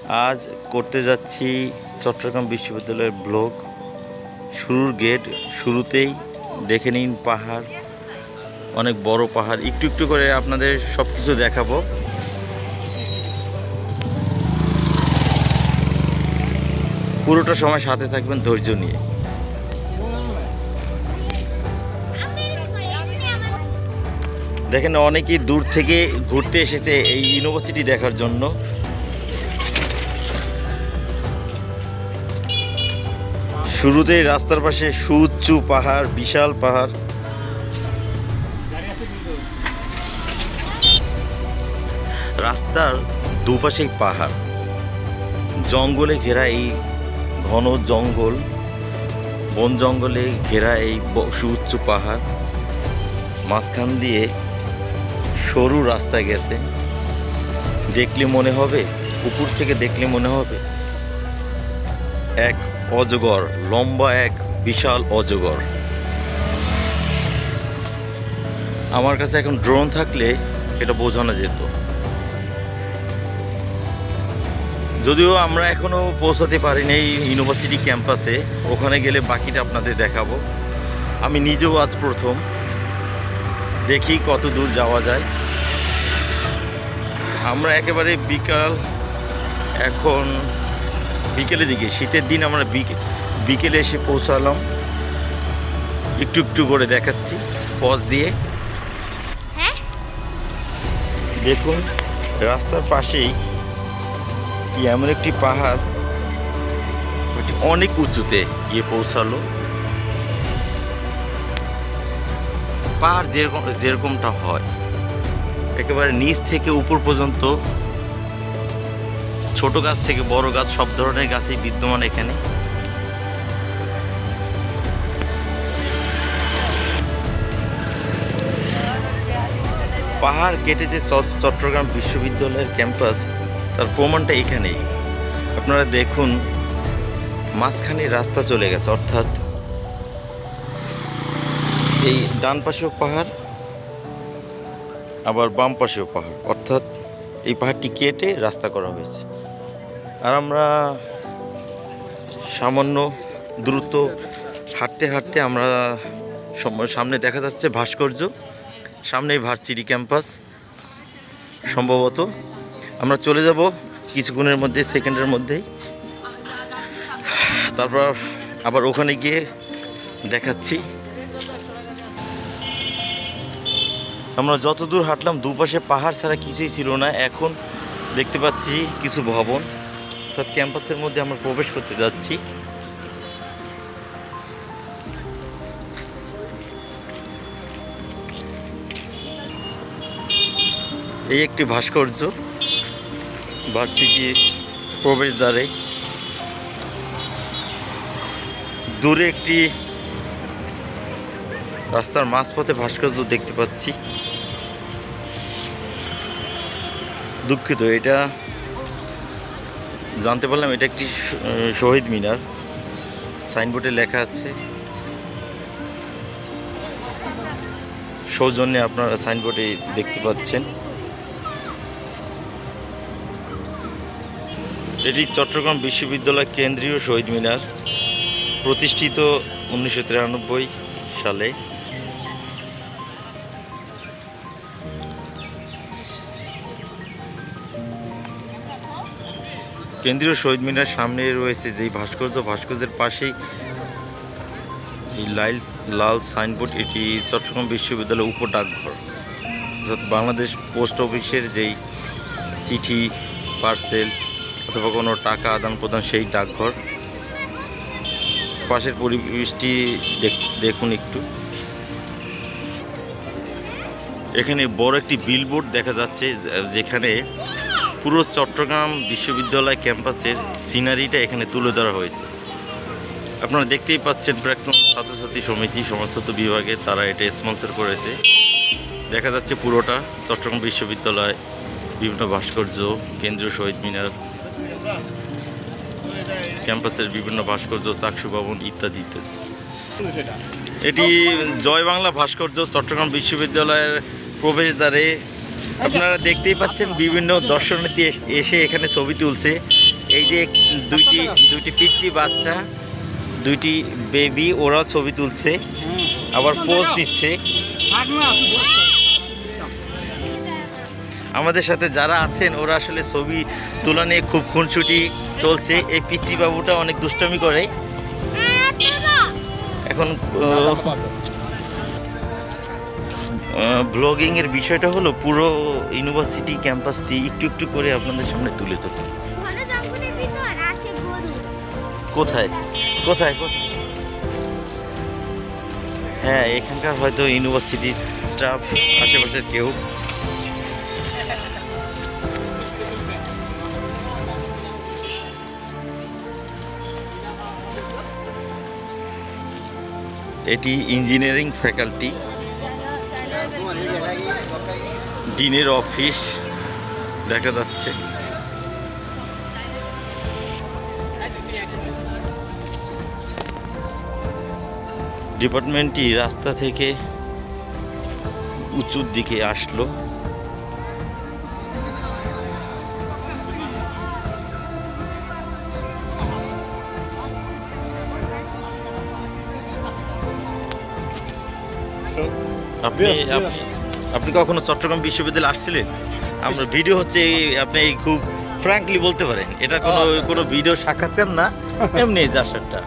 আজ করতে যাচ্ছি চট্টগ্রাম বিশ্ববিদ্যালয়ের ব্লগ। শুরুর গেট শুরুতেই দেখে নিন পাহাড়, অনেক বড় পাহাড়। একটু একটু করে আপনাদের সব কিছু দেখাবো। পুরোটা সময় সাথে থাকবেন ধৈর্য নিয়ে। দেখেন অনেকেই দূর থেকে ঘুরতে এসেছে এই ইউনিভার্সিটি দেখার জন্য। শুরুতেই রাস্তার পাশে সুউচ্চু পাহাড়, বিশাল পাহাড়। রাস্তার দুপাশেই পাহাড়, জঙ্গলে ঘেরা এই ঘন জঙ্গল, বন জঙ্গলে ঘেরা এই সুউচ্চু পাহাড়। মাঝখান দিয়ে সরু রাস্তা গেছে। দেখলে মনে হবে, উপর থেকে দেখলে মনে হবে এক অজগর, লম্বা এক বিশাল অজগর। আমার কাছে এখন ড্রোন থাকলে এটা বোঝানো যেত। যদিও আমরা এখনো পৌঁছাতে পারিনি এই ইউনিভার্সিটি ক্যাম্পাসে, ওখানে গেলে বাকিটা আপনাদের দেখাবো। আমি নিজেও আজ প্রথম, দেখি কত দূর যাওয়া যায়। আমরা একেবারে এখন বিকেলের দিকে, শীতের দিন আমরা বিকেলে এসে পৌঁছালাম। একটু একটু করে দেখাচ্ছি পজ দিয়ে। দেখুন রাস্তার পাশেই কি এমন একটি পাহাড়, ওইটি অনেক উঁচুতে গিয়ে পৌঁছালো। পাহাড় যেরকমটা হয়, একেবারে নিচ থেকে উপর পর্যন্ত, ছোট গাছ থেকে বড় গাছ সব ধরনের গাছই বিদ্যমান এখানে। পাহাড় কেটে যে চট্টগ্রাম বিশ্ববিদ্যালয়ের ক্যাম্পাস, তার প্রমাণটা এখানেই। আপনারা দেখুন মাঝখানে রাস্তা চলে গেছে, অর্থাৎ এই ডান পাশেও পাহাড় আবার বাম পাশেও পাহাড়, অর্থাৎ এই পাহাড়টি কেটে রাস্তা করা হয়েছে। আর আমরা সামান্য দ্রুত হাঁটতে হাঁটতে আমরা সামনে দেখা যাচ্ছে ভাস্কর্য, সামনেই ভার্সিটি ক্যাম্পাস। সম্ভবত আমরা চলে যাব কিছুক্ষণের মধ্যে, সেকেন্ডের মধ্যেই। তারপর আবার ওখানে গিয়ে দেখাচ্ছি। আমরা যত দূর হাঁটলাম দুপাশে পাহাড় ছাড়া কিছুই ছিল না। এখন দেখতে পাচ্ছি কিছু ভবন, অর্থাৎ ক্যাম্পাসের মধ্যে আমরা প্রবেশ করতে যাচ্ছি। এই একটি ভাস্কর্য ভার্সিটির প্রবেশদ্বারে। দূরে একটি রাস্তার মাঝপথে ভাস্কর্য দেখতে পাচ্ছি। দুঃখিত, এটা জানতে পারলাম এটা একটি শহীদ মিনার। সাইনবোর্ডে লেখা আছে সৌজন্যে, আপনারা সাইনবোর্ডে দেখতে পাচ্ছেন। এটি চট্টগ্রাম বিশ্ববিদ্যালয় কেন্দ্রীয় শহীদ মিনার, প্রতিষ্ঠিত 1993 সালে। কেন্দ্রীয় শহীদ মিনার সামনে রয়েছে যেই ভাস্কর্যের পাশেই এই লাল সাইনবোর্ড। এটি চট্টগ্রাম বিশ্ববিদ্যালয়ের উপ ডাকঘর, অর্থাৎ বাংলাদেশ পোস্ট অফিসের যেই চিঠি, পার্সেল অথবা কোনো টাকা আদান প্রদান, সেই ডাকঘর। পাশের পরিবেশটি দেখুন একটু। এখানে বড় একটি বিলবোর্ড দেখা যাচ্ছে, যেখানে পুরো চট্টগ্রাম বিশ্ববিদ্যালয় ক্যাম্পাসের সিনারিটা এখানে তুলে ধরা হয়েছে। আপনারা দেখতেই পাচ্ছেন, প্রাক্তন ছাত্রছাত্রী সমিতি সমাজতত্ত্ব বিভাগে তারা এটা স্পন্সর করেছে। দেখা যাচ্ছে পুরোটা চট্টগ্রাম বিশ্ববিদ্যালয়, বিভিন্ন ভাস্কর্য, কেন্দ্রীয় শহীদ মিনার, ক্যাম্পাসের বিভিন্ন ভাস্কর্য, চাকসু ভবন ইত্যাদি ইত্যাদি। এটি জয় বাংলা ভাস্কর্য, চট্টগ্রাম বিশ্ববিদ্যালয়ের প্রবেশদ্বারে। আপনারা দেখতেই পাচ্ছেন বিভিন্ন দর্শনার্থী এসে এখানে ছবি তুলছে। এই যে দুইটি পিচ্চি বাচ্চা, দুইটি বেবি, ওরাও ছবি তুলছে, আবার পোজ দিচ্ছে। আমাদের সাথে যারা আছেন ওরা আসলে ছবি তোলা নিয়ে খুব খুনসুটি চলছে। এই পিচ্চি বাবুটা অনেক দুষ্টামি করে। এখন ব্লগিং এর বিষয়টা হলো পুরো ইউনিভার্সিটি ক্যাম্পাসটি একটু একটু করে আপনাদের সামনে তুলে ধরতে। কোথায় কোথায় কোথায়? হ্যাঁ, এখানকার হয়তো ইউনিভার্সিটির স্টাফ, আশেপাশের কেউ। এটি ইঞ্জিনিয়ারিং ফ্যাকাল্টি, ডিনের অফিস দেখা যাচ্ছে। ডিপার্টমেন্টটি রাস্তা থেকে উঁচুর দিকে আসলো। আপনি কখনো চট্টগ্রাম বিশ্ববিদ্যালয়ে আসছিলেন? আমরা ভিডিও হচ্ছে, আপনি খুব ফ্র্যাঙ্কলি বলতে পারেন, এটা কোনো ভিডিও সাক্ষাৎকার না, এমনি জাস্টটা।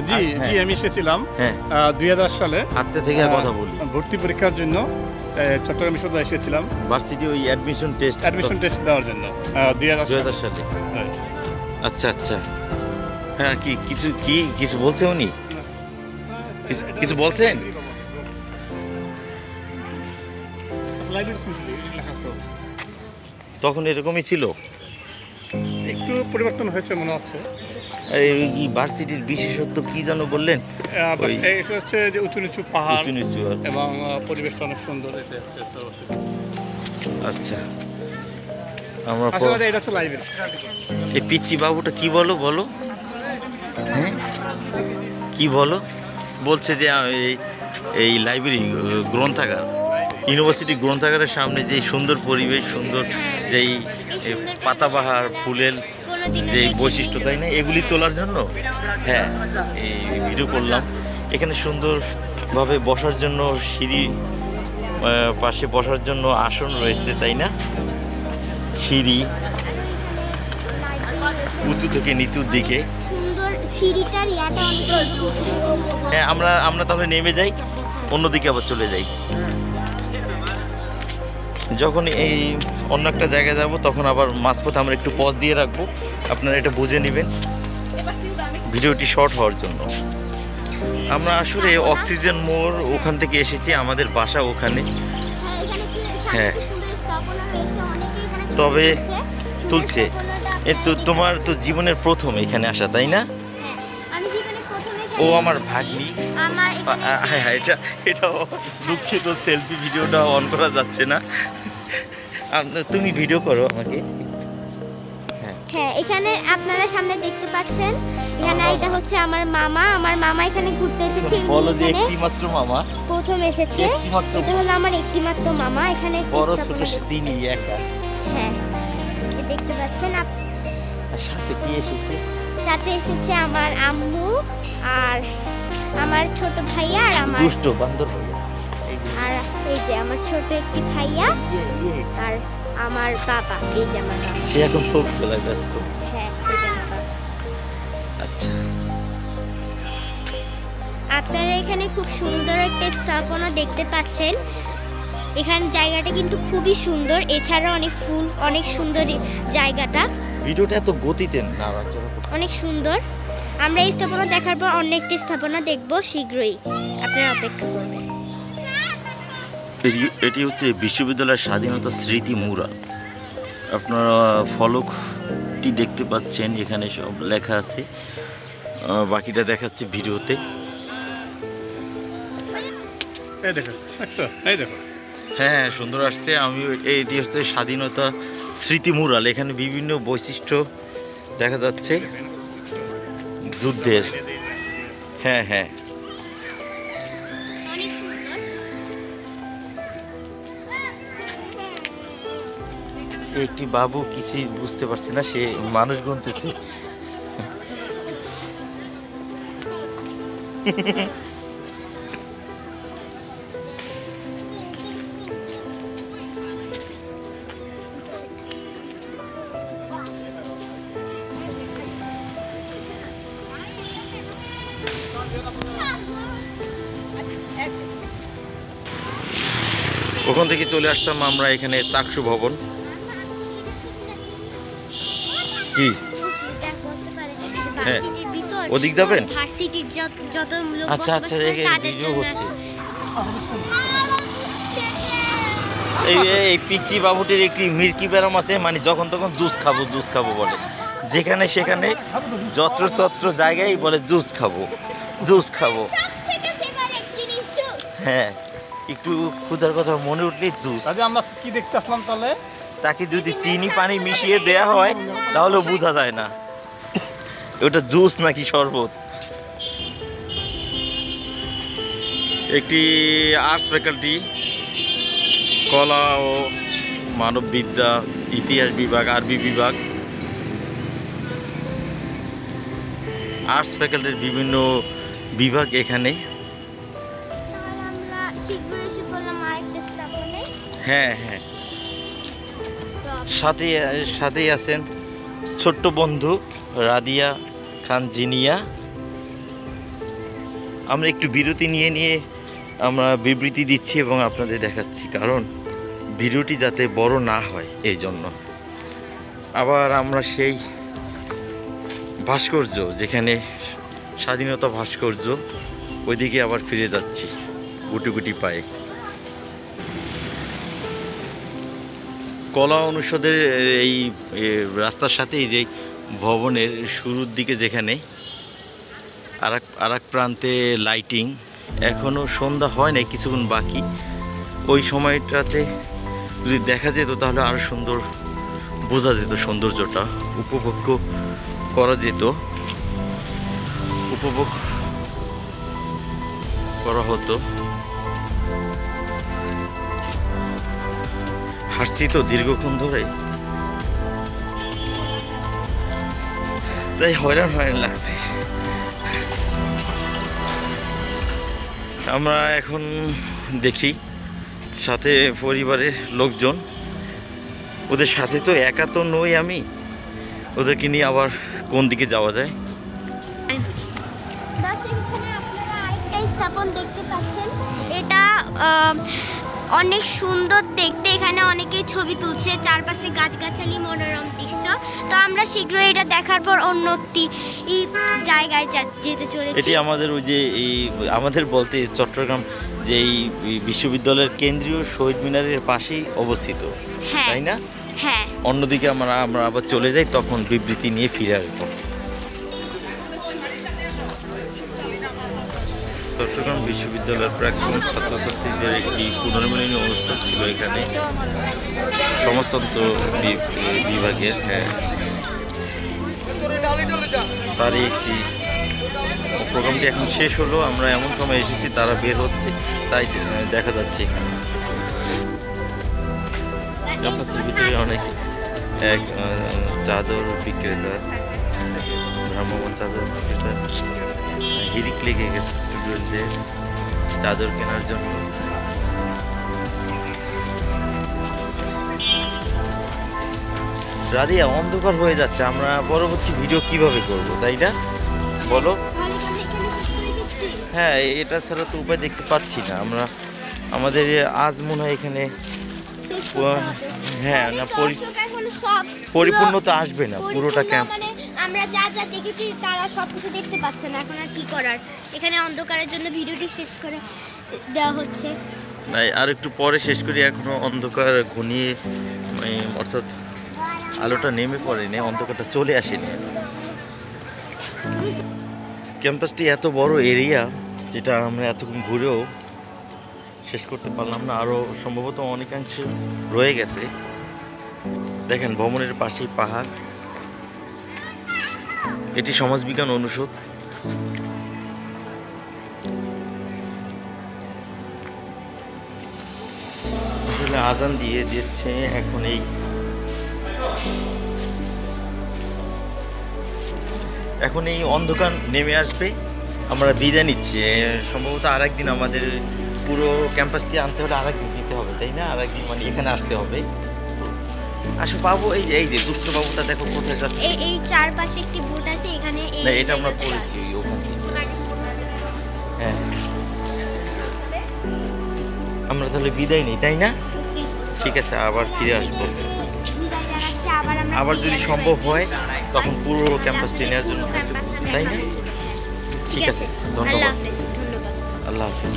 জি জি, আমি এসেছিলাম 2000 সালে। হাতে থেকে কথা বলি, ভর্তি পরীক্ষার জন্য চট্টগ্রাম বিশ্ববিদ্যালয়ে এসেছিলাম, ভার্সিটি ওই অ্যাডমিশন টেস্ট দেওয়ার জন্য 2000 সালে। আচ্ছা আচ্ছা, হ্যাঁ। কিছু বলছে উনি? কিছু বলছেন? তখন এরকমই ছিল, একটু পরিবর্তন হয়েছে মনে হচ্ছে। এই ভার্সিটির বিশেষত্ব কি যেন বললেন? এটা হচ্ছে যে উঁচু নিচু পাহাড় এবং পরিবেশটা অনেক সুন্দর। আচ্ছা, আমরা এটা হচ্ছে লাইব্রেরি। এই পিচ্চি বাবুটা কি বলো? হ্যাঁ, কি বলছে যে এই লাইব্রেরি, গ্রন্থাগার, ইউনিভার্সিটি গ্রন্থাগারের সামনে যে সুন্দর পরিবেশ, সুন্দর যেই পাতাবাহার, ফুলের যে বৈশিষ্ট্য, তাই না, এগুলি তোলার জন্য হ্যাঁ এই ভিডিও করলাম। এখানে সুন্দরভাবে বসার জন্য সিঁড়ি, পাশে বসার জন্য আসন রয়েছে, তাই না, সিঁড়ি উঁচু থেকে নিচুর দিকে। হ্যাঁ, আমরা তাহলে নেমে যাই, অন্যদিকে আবার চলে যাই। যখন এই অন্য একটা জায়গায় যাব তখন আবার মাঝপথে আমরা একটু পজ দিয়ে রাখবো, আপনারা এটা বুঝে নেবেন ভিডিওটি শর্ট হওয়ার জন্য। আমরা আসলে অক্সিজেন মোড় ওখান থেকে এসেছি, আমাদের বাসা ওখানে। হ্যাঁ, তবে তুলছে। তোমার তো জীবনের প্রথম এখানে আসা, তাই না? ও আমার ভাগ্নি। হ্যাঁ, এটা দুঃখিত, সেলফি ভিডিওটা অন করা যাচ্ছে না। তুমি ভিডিও করো আমাকে। হ্যাঁ, এখানে আপনারা সামনে দেখতে পাচ্ছেন, এখানে এটা হচ্ছে আমার মামা এখানে ঘুরতে এসেছে। বলো যে একটিমাত্র মামা প্রথম এসেছে, এটা হলো আমার একটিমাত্র মামা। এখানে বড় ছোট তিনি একা। হ্যাঁ, দেখতে পাচ্ছেন। সাথে কি এসেছে? সাথে এসেছে আমার আম্মু আর আমার ছোট ভাইয়া আর আমার দুষ্ট বান্দর ভাইয়া, আর এই যে আমার ছোট একটি ভাইয়া আর আমার বাবা। এই যে আমার বাবা, সে এখন ছবি তোলায় ব্যস্ত। হ্যাঁ, আচ্ছা, আপনারা এখানে খুব সুন্দর একটা স্থাপনা দেখতে পাচ্ছেন। এখানে জায়গাটা কিন্তু খুবই সুন্দর, এছাড়া অনেক ফুল, অনেক সুন্দর জায়গাটা। ভিডিওটা এত গতিতে না, অনেক সুন্দর। আমরা এই স্থাপনা দেখার পর অন্য একটি স্থাপনা দেখব শীঘ্রই, আপনারা অপেক্ষা করবেন। এটি হচ্ছে বিশ্ববিদ্যালয়ের স্বাধীনতা স্মৃতি মুরাল। আপনারা ফলকটি দেখতে পাচ্ছেন, এখানে সব লেখা আছে, বাকিটা দেখাচ্ছে ভিডিওতে। হ্যাঁ, সুন্দর আসছে। এটি হচ্ছে স্বাধীনতা স্মৃতি মুরাল। এখানে বিভিন্ন বৈশিষ্ট্য দেখা যাচ্ছে যুদ্ধের। হ্যাঁ হ্যাঁ, একটি বাবু কিছুই বুঝতে পারছে না, সে মানুষ গুনতেছে। ওখান থেকে চলে আসলাম আমরা এখানে চাকসু ভবন। কি হ্যাঁ ওদিক যাবেন? আচ্ছা আচ্ছা ভিডিও হচ্ছে। এই পিচ্চি বাবুটির একটি মির্কি ব্যারাম আছে, মানে যখন তখন জুস খাবো বলে, যেখানে সেখানে যত্র জায়গায় বলে জুস খাবো। হ্যাঁ একটু ক্ষুধার কথা মনে উঠলে জুস। আমরা কি দেখতে আসলাম তাহলে? তাকে যদি চিনি পানি মিশিয়ে দেয়া হয় তাহলে বোঝা যায় না ওটা জুস নাকি শরবত। একটি আর্টস ফ্যাকাল্টি, কলা ও মানববিদ্যা, ইতিহাস বিভাগ, আরবি বিভাগ, আর্টস ফ্যাকাল্টির বিভিন্ন বিভাগ এখানে। হ্যাঁ হ্যাঁ, সাথেই আছেন ছোট্ট বন্ধু রাদিয়া খান জিনিয়া। আমরা একটু বিরতি নিয়ে আমরা বিবৃতি দিচ্ছি এবং আপনাদের দেখাচ্ছি, কারণ ভিডিওটি যাতে বড় না হয় এই জন্য। আবার আমরা সেই ভাস্কর্য, যেখানে স্বাধীনতা ভাস্কর্য, ওইদিকে আবার ফিরে যাচ্ছি গুটি পায়ে। কলা অনুষদের এই রাস্তার সাথেই যে ভবনের শুরুর দিকে, যেখানে আর এক প্রান্তে লাইটিং, এখনও সন্ধ্যা হয় নাই, কিছুক্ষণ বাকি। ওই সময়টাতে যদি দেখা যেত তাহলে আরও সুন্দর বোঝা যেত, সৌন্দর্যটা উপভোগ করা হতো। হাঁটছি তো দীর্ঘক্ষণ ধরে, তাই হয়রান লাগছে। আমরা এখন দেখি সাথে পরিবারের লোকজন, ওদের সাথে তো একা তো নই আমি, ওদেরকে নিয়ে আবার কোন দিকে যাওয়া যায়। স্থাপন দেখতে পাচ্ছেন, এটা অনেক সুন্দর দেখতে। এখানে অনেকেই ছবি তুলছে, চারপাশে গাছগাছালি, মনোরম দৃশ্য। তো আমরা শীঘ্রই এটা দেখার পর অন্য একটি জায়গায় যেতে চলেছি। এটি আমাদের ওই যে আমাদের বলতে চট্টগ্রাম যে এই বিশ্ববিদ্যালয়ের কেন্দ্রীয় শহীদ মিনারের পাশেই অবস্থিত, তাই না? হ্যাঁ। অন্যদিকে আমরা আবার চলে যাই, তখন বিবৃতি নিয়ে ফিরে আসবো। চট্টগ্রাম বিশ্ববিদ্যালয়ের প্রাক্তন ছাত্রছাত্রীদের একটি পুনর্মিলনী অনুষ্ঠান ছিল এখানে, সমাজতন্ত্র বিভাগের। হ্যাঁ, তারই একটি প্রোগ্রামটি এখন শেষ হলো। আমরা এমন সময় এসেছি তারা বের হচ্ছে, তাই দেখা যাচ্ছে এখানে ক্যাম্পাসের ভিতরে অনেক চাদর বিক্রেতা, ভ্রাম্যমাণ চাদর বিক্রেতা হিরিক লেগে গেছে স্টুডেন্টদের চাদর কেনার জন্য। রাদিয়া, অন্ধকার হয়ে যাচ্ছে, আমরা পরবর্তী ভিডিও কিভাবে করব, তাই না বলো? হ্যাঁ, এটা ছাড়া তো উপায় দেখতে পাচ্ছি না আমরা। আমাদের আজ মনে হয় এখানে হ্যাঁ না পরিপূর্ণতা আসবে না পুরোটা ক্যাম্প। আমরা যা দেখেছি তারা সবকিছু দেখতে পাচ্ছে না, এখন আর কি করার। এখানে অন্ধকারের জন্য ভিডিওটি শেষ করে দেওয়া হচ্ছে। আর একটু পরে শেষ করি, এখনো অন্ধকার ঘনিয়ে, অর্থাৎ আলোটা নেমে পড়েনি, অন্ধকারটা চলে আসেনি। ক্যাম্পাসটি এত বড় এরিয়া, যেটা আমরা এতক্ষণ ঘুরেও শেষ করতে পারলাম না, আরও সম্ভবত অনেকাংশ রয়ে গেছে। দেখেন ভবনের পাশেই পাহাড়। এটি সমাজবিজ্ঞান অনুষদ। আসলে আজান দিয়ে দিচ্ছে এখন, এই এখন এই অন্ধকার নেমে আসবে, আমরা বিদায় নিচ্ছি। সম্ভবত আরেকদিন আমাদের পুরো ক্যাম্পাসটি আনতে হলে আরেকদিন দিতে হবে, তাই না? আরেকদিন মানে এখানে আসতে হবে। আসো বাবু, এই যে দুষ্ট বাবুটা দেখো কোথায় যাচ্ছে। এই চারপাশে একটি বোট আছে এখানে। না, এটা আমরা পড়েছি ওখান থেকে। হ্যাঁ, আমরা তাহলে বিদায় নিই, তাই না? ঠিক আছে, আবার ফিরে আসবো। বিদায় জানাচ্ছি, আবার যদি সম্ভব হয় তখন পুরো ক্যাম্পাসটি নেওয়ার জন্য, তাই না? ঠিক আছে, আল্লাহ ধন্যবাদ। হাফেজ। ধন্যবাদ। আল্লাহ হাফেজ।